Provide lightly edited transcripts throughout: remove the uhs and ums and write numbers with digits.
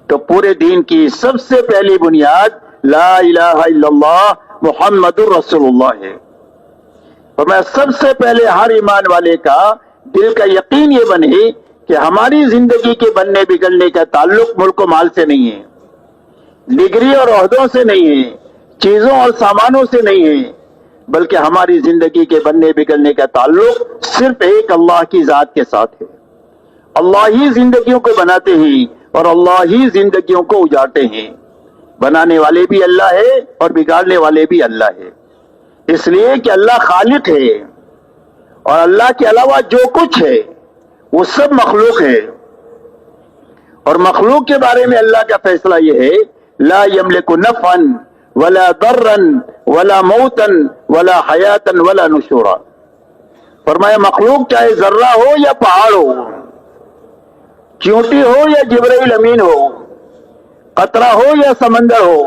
تو پورے دین کی سب سے پہلی بنیاد لا الہ الا اللہ محمد الرسول اللہ ہے۔ اور میں سب سے پہلے ہر ایمان والے کا دل کا یقین یہ بنے کہ ہماری زندگی کے بننے بگڑنے کا تعلق ملک و مال سے نہیں ہے، ڈگری اور عہدوں سے نہیں ہے، چیزوں اور سامانوں سے نہیں ہے، بلکہ ہماری زندگی کے بننے بگڑنے کا تعلق صرف ایک اللہ کی ذات کے ساتھ ہے۔ اللہ ہی زندگیوں کو بناتے ہیں اور اللہ ہی زندگیوں کو اجاڑتے ہیں۔ بنانے والے بھی اللہ ہے اور بگاڑنے والے بھی اللہ ہے، اس لیے کہ اللہ خالق ہے اور اللہ کے علاوہ جو کچھ ہے وہ سب مخلوق ہے، اور مخلوق کے بارے میں اللہ کا فیصلہ یہ ہے لا یملک نفعا ولا ضرا ولا موتا ولا حیاتا ولا نشورا۔ فرمایا مخلوق چاہے ذرہ ہو یا پہاڑ ہو، چیونٹی ہو یا جبرائیل امین ہو، قطرہ ہو یا سمندر ہو،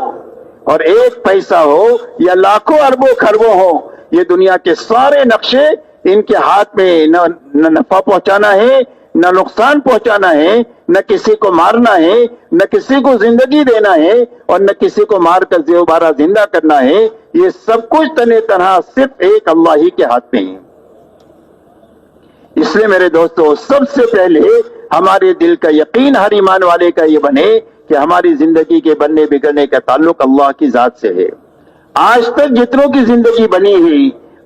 اور ایک پیسہ ہو یا لاکھوں اربوں خربوں ہو، یہ دنیا کے سارے نقشے ان کے ہاتھ میں نہ نفع پہنچانا ہے نہ نقصان پہنچانا ہے، نہ کسی کو مارنا ہے، نہ کسی کو زندگی دینا ہے، اور نہ کسی کو مار کر دوبارہ زندہ کرنا ہے۔ یہ سب کچھ تنے تنہا صرف ایک اللہ ہی کے ہاتھ میں ہے۔ اس لیے میرے دوستو، سب سے پہلے ہمارے دل کا یقین ہر ایمان والے کا یہ بنے کہ ہماری زندگی کے بننے بگڑنے کا تعلق اللہ کی ذات سے ہے۔ آج تک جتنوں کی زندگی بنی ہے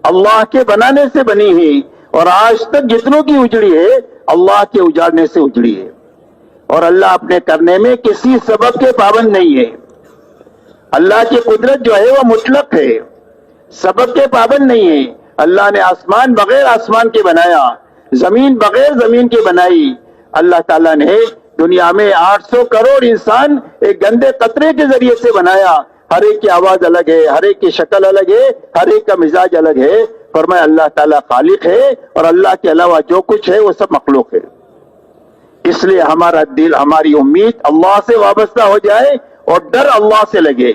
اللہ کے بنانے سے بنی ہے، اور آج تک جتنوں کی اجڑی ہے اللہ کے اجاڑنے سے اجڑی ہے، اور اللہ اپنے کرنے میں کسی سبب کے پابند نہیں ہے۔ اللہ کی قدرت جو ہے وہ مطلق ہے، سبب کے پابند نہیں ہے۔ اللہ نے آسمان بغیر آسمان کے بنایا، زمین بغیر زمین کے بنائی۔ اللہ تعالیٰ نے دنیا میں 800 کروڑ انسان ایک گندے قطرے کے ذریعے سے بنایا۔ ہر ایک کی آواز الگ ہے، ہر ایک کی شکل الگ ہے، ہر ایک کا مزاج الگ ہے۔ فرمایا اللہ تعالیٰ خالق ہے، اور اللہ کے علاوہ جو کچھ ہے وہ سب مخلوق ہے۔ اس لیے ہمارا دل، ہماری امید اللہ سے وابستہ ہو جائے، اور ڈر اللہ سے لگے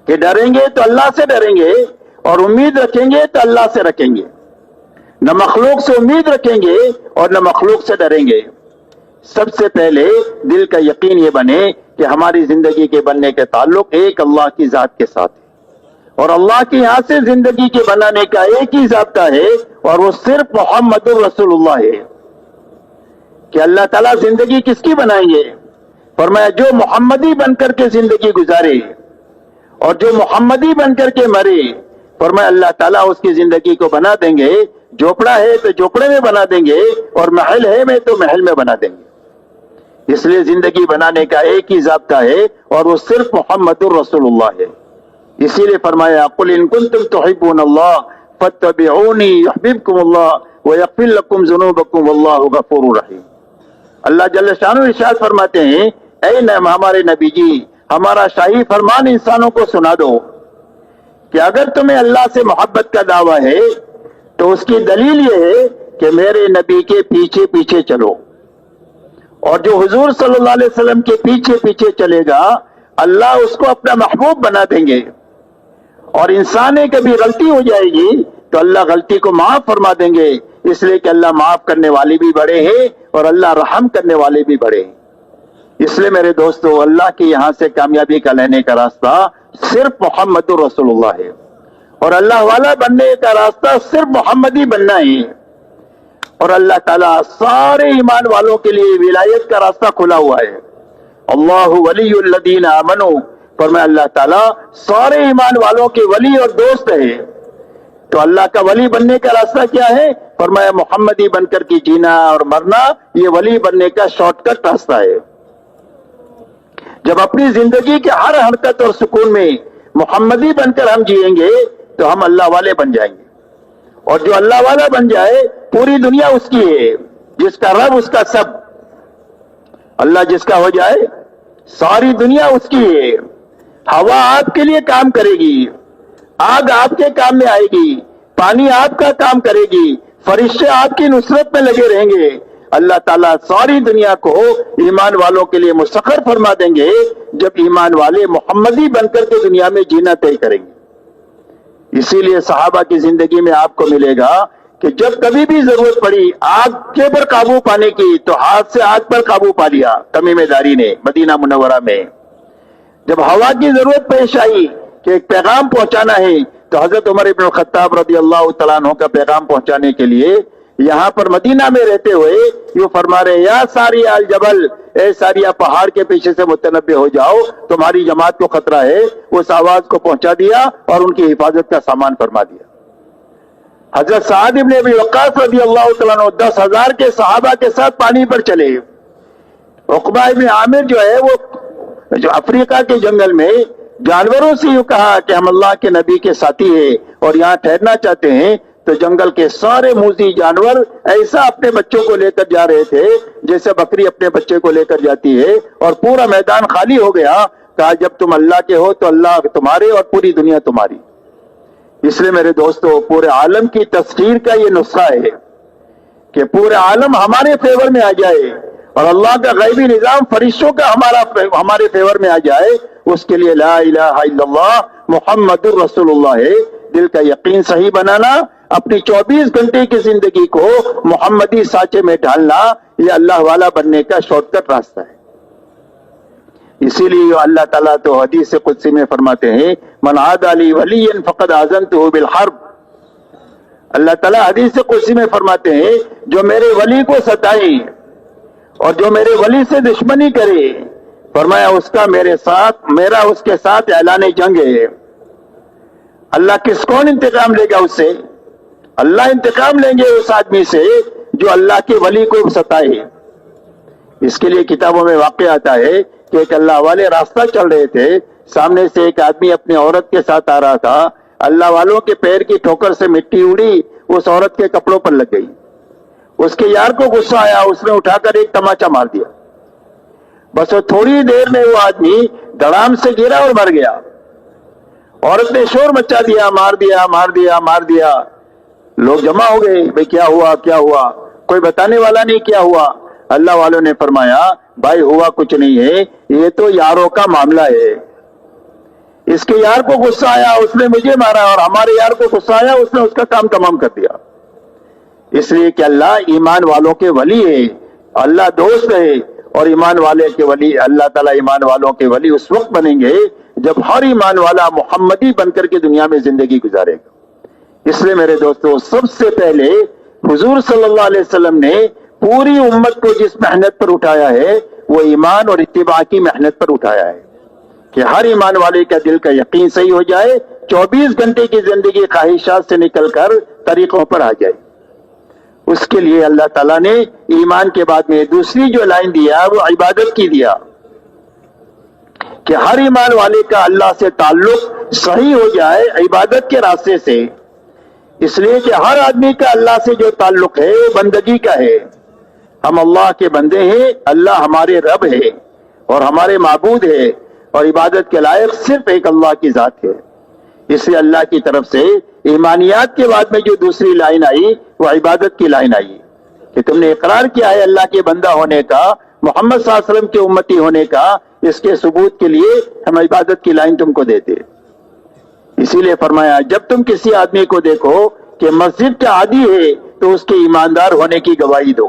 کہ ڈریں گے تو اللہ سے ڈریں گے، اور امید رکھیں گے تو اللہ سے رکھیں گے۔ نہ مخلوق سے امید رکھیں گے اور نہ مخلوق سے ڈریں گے۔ سب سے پہلے دل کا یقین یہ بنے کہ ہماری زندگی کے بننے کے تعلق ایک اللہ کی ذات کے ساتھ ہے، اور اللہ کے یہاں سے زندگی کے بنانے کا ایک ہی ضابطہ ہے، اور وہ صرف محمد رسول اللہ ہے۔ کہ اللہ تعالیٰ زندگی کس کی بنائیں گے؟ فرمایا جو محمدی بن کر کے زندگی گزارے اور جو محمدی بن کر کے مرے، فرمایا اللہ تعالیٰ اس کی زندگی کو بنا دیں گے۔ جھوپڑا ہے تو جھوپڑے میں بنا دیں گے، اور محل ہے میں تو محل میں بنا دیں گے۔ اس لیے زندگی بنانے کا ایک ہی ضابطہ ہے، اور وہ صرف محمد الرسول اللہ ہے۔ اسی لیے فرمایا قل ان کنتم تحبون اللہ فاتبعونی یحببکم اللہ ویغفر لکم ذنوبکم واللہ غفور رحیم۔ اللہ جل شانہ ارشاد فرماتے ہیں اے ہمارے نبی جی، ہمارا شاہی فرمان انسانوں کو سنا دو کہ اگر تمہیں اللہ سے محبت کا دعویٰ ہے تو اس کی دلیل یہ ہے کہ میرے نبی کے پیچھے پیچھے چلو، اور جو حضور صلی اللہ علیہ وسلم کے پیچھے پیچھے چلے گا اللہ اس کو اپنا محبوب بنا دیں گے، اور انسان کبھی غلطی ہو جائے گی تو اللہ غلطی کو معاف فرما دیں گے، اس لیے کہ اللہ معاف کرنے والے بھی بڑے ہیں اور اللہ رحم کرنے والے بھی بڑے ہیں۔ اس لیے میرے دوستو، اللہ کے یہاں سے کامیابی کا لینے کا راستہ صرف محمد رسول اللہ ہے، اور اللہ والا بننے کا راستہ صرف محمدی بننا ہے۔ اور اللہ تعالیٰ سارے ایمان والوں کے لیے ولایت کا راستہ کھلا ہوا ہے۔ اللہ ولی الذین آمنوا، فرمایا اللہ تعالیٰ سارے ایمان والوں کے ولی اور دوست ہے۔ تو اللہ کا ولی بننے کا راستہ کیا ہے؟ فرمایا محمدی بن کر کے جینا اور مرنا، یہ ولی بننے کا شارٹ کٹ راستہ ہے۔ جب اپنی زندگی کے ہر حرکت اور سکون میں محمدی بن کر ہم جئیں گے تو ہم اللہ والے بن جائیں گے، اور جو اللہ والا بن جائے پوری دنیا اس کی ہے، جس کا رب اس کا سب۔ اللہ جس کا ہو جائے ساری دنیا اس کی ہے۔ ہوا آپ کے لیے کام کرے گی، آگ آپ کے کام میں آئے گی، پانی آپ کا کام کرے گی، فرشتے آپ کی نصرت میں لگے رہیں گے۔ اللہ تعالیٰ ساری دنیا کو ایمان والوں کے لیے مسخر فرما دیں گے جب ایمان والے محمدی بن کر کے دنیا میں جینا طے کریں گے۔ اسی لیے صحابہ کی زندگی میں آپ کو ملے گا کہ جب کبھی بھی ضرورت پڑی آگ کے پر قابو پانے کی تو ہاتھ سے آگ پر قابو پا لیا تمیم داری نے مدینہ منورہ میں. جب ہوا کی ضرورت پیش آئی کہ ایک پیغام پہنچانا ہے تو حضرت عمر ابن الخطاب رضی اللہ تعالیٰ عنہ کا پیغام پہنچانے کے لیے یہاں پر مدینہ میں رہتے ہوئے یوں فرما رہے یا ساریہ الجبل، اے ساریہ پہاڑ کے پیچھے سے متنبع ہو جاؤ، تمہاری جماعت کو خطرہ ہے. اس آواز کو پہنچا دیا اور ان کی حفاظت کا سامان فرما دیا. حضرت سعد ابن ابی وقاص رضی اللہ تعالیٰ عنہ 10,000 کے صحابہ کے ساتھ پانی پر چلے. عقبہ ابن عامر جو ہے وہ جو افریقہ کے جنگل میں جانوروں سے یوں کہا کہ ہم اللہ کے نبی کے ساتھی ہیں اور یہاں ٹھہرنا چاہتے ہیں، تو جنگل کے سارے موذی جانور ایسا اپنے بچوں کو لے کر جا رہے تھے جیسے بکری اپنے بچے کو لے کر جاتی ہے، اور پورا میدان خالی ہو گیا. کہا جب تم اللہ کے ہو تو اللہ تمہارے اور پوری دنیا تمہاری. اس لیے میرے دوستو پورے عالم کی تسخیر کا یہ نسخہ ہے کہ پورے عالم ہمارے فیور میں آ جائے اور اللہ کا غیبی نظام فرشتوں کا ہمارے فیور میں آ جائے. اس کے لیے لا الہ الا اللہ محمد الرسول اللہ ہے. دل کا یقین صحیح بنانا، اپنی 24 گھنٹے کی زندگی کو محمدی سانچے میں ڈالنا، یہ اللہ والا بننے کا شارٹ کٹ راستہ ہے. اسی لیے اللہ تعالیٰ تو حدیث قدسی میں فرماتے ہیں من عاد لی ولی فقد آذنتہ بالحرب. اللہ تعالیٰ حدیث قدسی میں فرماتے ہیں جو میرے ولی کو ستائے اور جو میرے ولی سے دشمنی کرے، فرمایا اس کا میرا اس کے ساتھ اعلان جنگ ہے. اللہ کون انتقام لے گا اس سے؟ اللہ انتقام لیں گے اس آدمی سے جو اللہ کے ولی کو ستائے. اس کے لیے کتابوں میں واقع آتا ہے کہ ایک اللہ والے راستہ چل رہے تھے، سامنے سے ایک آدمی اپنی عورت کے ساتھ آ رہا تھا. اللہ والوں کے پیر کی ٹھوکر سے مٹی اڑی، اس عورت کے کپڑوں پر لگ گئی. اس کے یار کو غصہ آیا، اس نے اٹھا کر ایک تماچا مار دیا. بس وہ تھوڑی دیر میں وہ آدمی دڑام سے گرا اور مر گیا. عورت نے شور مچا دیا، مار دیا مار دیا مار دیا. لوگ جمع ہو گئے، بھئی کیا ہوا کیا ہوا؟ کوئی بتانے والا نہیں کیا ہوا. اللہ والوں نے فرمایا بھائی ہوا کچھ نہیں ہے، یہ تو یاروں کا معاملہ ہے. اس کے یار کو غصہ آیا، اس نے مجھے مارا، اور ہمارے یار کو غصہ آیا، اس نے اس کا کام تمام کر دیا. اس لیے کہ اللہ ایمان والوں کے ولی ہے، اللہ دوست ہے، اور ایمان والے کے ولی اللہ تعالیٰ ایمان والوں کے ولی اس وقت بنیں گے جب ہر ایمان والا محمدی بن کر کے دنیا میں زندگی گزارے گا. اس لیے میرے دوستو سب سے پہلے حضور صلی اللہ علیہ وسلم نے پوری امت کو جس محنت پر اٹھایا ہے وہ ایمان اور اتباع کی محنت پر اٹھایا ہے کہ ہر ایمان والے کا دل کا یقین صحیح ہو جائے، 24 گھنٹے کی زندگی خواہشات سے نکل کر طریقوں پر آ جائے. اس کے لیے اللہ تعالیٰ نے ایمان کے بعد میں دوسری جو لائن دیا وہ عبادت کی دیا کہ ہر ایمان والے کا اللہ سے تعلق صحیح ہو جائے عبادت کے راستے سے. اس لیے کہ ہر آدمی کا اللہ سے جو تعلق ہے وہ بندگی کا ہے. ہم اللہ کے بندے ہیں، اللہ ہمارے رب ہے اور ہمارے معبود ہے، اور عبادت کے لائق صرف ایک اللہ کی ذات ہے. اس لیے اللہ کی طرف سے ایمانیات کے بعد میں جو دوسری لائن آئی وہ عبادت کی لائن آئی کہ تم نے اقرار کیا ہے اللہ کے بندہ ہونے کا، محمد صلی اللہ علیہ وسلم کے امتی ہونے کا. اس کے ثبوت کے لیے ہم عبادت کی لائن تم کو دیتے. اسی لیے فرمایا جب تم کسی آدمی کو دیکھو کہ مسجد کا عادی ہے تو اس کے ایماندار ہونے کی گواہی دو.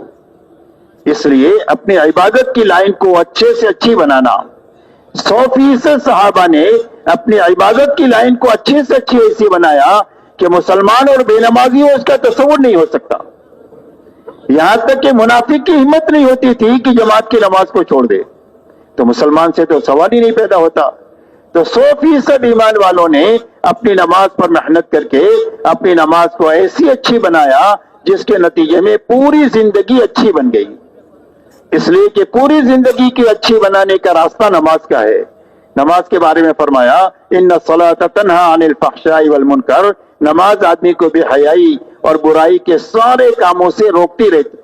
اس لیے اپنی عبادت کی لائن کو اچھے سے اچھی بنانا. 100% صحابہ نے اپنی عبادت کی لائن کو اچھے سے اچھی ایسی بنایا کہ مسلمان اور بے نمازی ہو اس کا تصور نہیں ہو سکتا. یہاں تک کہ منافق کی ہمت نہیں ہوتی تھی کہ جماعت کی نماز کو چھوڑ دے، تو مسلمان سے تو سوال ہی نہیں پیدا ہوتا. تو 100% ایمان والوں نے اپنی نماز پر محنت کر کے اپنی نماز کو ایسی اچھی بنایا جس کے نتیجے میں پوری زندگی اچھی بن گئی. اس لیے کہ پوری زندگی کی اچھی بنانے کا راستہ نماز کا ہے. نماز کے بارے میں فرمایا ان الصلاۃ تنہی عن الفحشاء والمنکر، نماز آدمی کو بے حیائی اور برائی کے سارے کاموں سے روکتی رہتی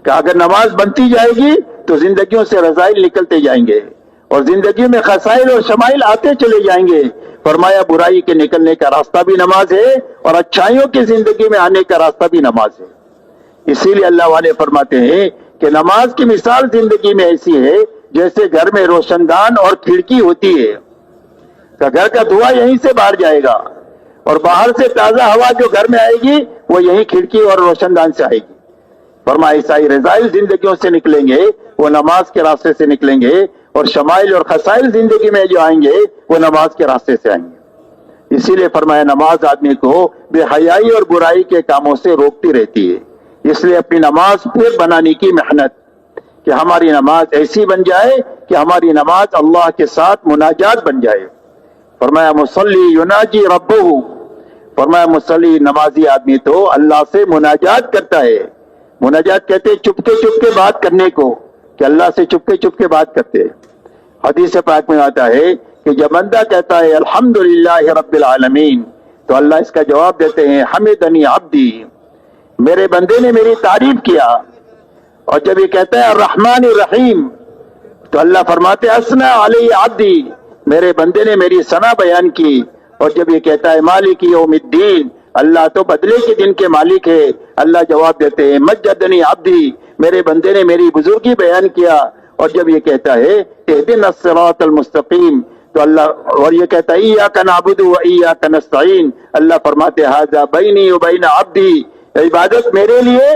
کہ اگر نماز بنتی جائے گی تو زندگیوں سے رذائل نکلتے جائیں گے اور زندگی میں خسائل اور شمائل آتے چلے جائیں گے. فرمایا برائی کے نکلنے کا راستہ بھی نماز ہے اور اچھائیوں کی زندگی میں آنے کا راستہ بھی نماز ہے. اسی لیے اللہ والے فرماتے ہیں کہ نماز کی مثال زندگی میں ایسی ہے جیسے گھر میں روشن دان اور کھڑکی ہوتی ہے. گھر کا دھواں یہیں سے باہر جائے گا اور باہر سے تازہ ہوا جو گھر میں آئے گی وہ یہی کھڑکی اور روشن دان سے آئے گی. فرمایا عیسائی رضائل زندگیوں سے نکلیں گے وہ نماز کے راستے سے نکلیں گے، اور شمائل اور خسائل زندگی میں جو آئیں گے وہ نماز کے راستے سے آئیں گے. اسی لیے فرمایا نماز آدمی کو بے حیائی اور برائی کے کاموں سے روکتی رہتی ہے. اس لیے اپنی نماز پھر بنانے کی محنت کہ ہماری نماز ایسی بن جائے کہ ہماری نماز اللہ کے ساتھ مناجات بن جائے. فرمایا مصلی یناجی ربہ، فرمایا مصلی نمازی آدمی تو اللہ سے مناجات کرتا ہے. مناجات کہتے ہیں چپکے چپکے بات کرنے کو، کہ اللہ سے چپکے چپکے بات کرتے. حدیث پاک میں آتا ہے کہ جب بندہ کہتا ہے الحمدللہ رب العالمین، تو اللہ اس کا جواب دیتے ہیں حمدنی عبدی، میرے بندے نے میری تعریف کیا. اور جب یہ کہتا ہے الرحمن الرحیم، تو اللہ فرماتے ہیں اثنا علی عبدی، میرے بندے نے میری ثنا بیان کی. اور جب یہ کہتا ہے مالک یوم الدین، اللہ تو بدلے کے دن کے مالک ہے، اللہ جواب دیتے ہیں مجدنی عبدی، میرے بندے نے میری بزرگی بیان کیا. اور جب یہ کہتا ہے اہدنا الصراط المستقیم، تو اللہ اور یہ کہتا ہے ایاک نعبد و ایاک نستعین، اللہ فرماتے ھذا بینی و بین عبدی، عبادت میرے لیے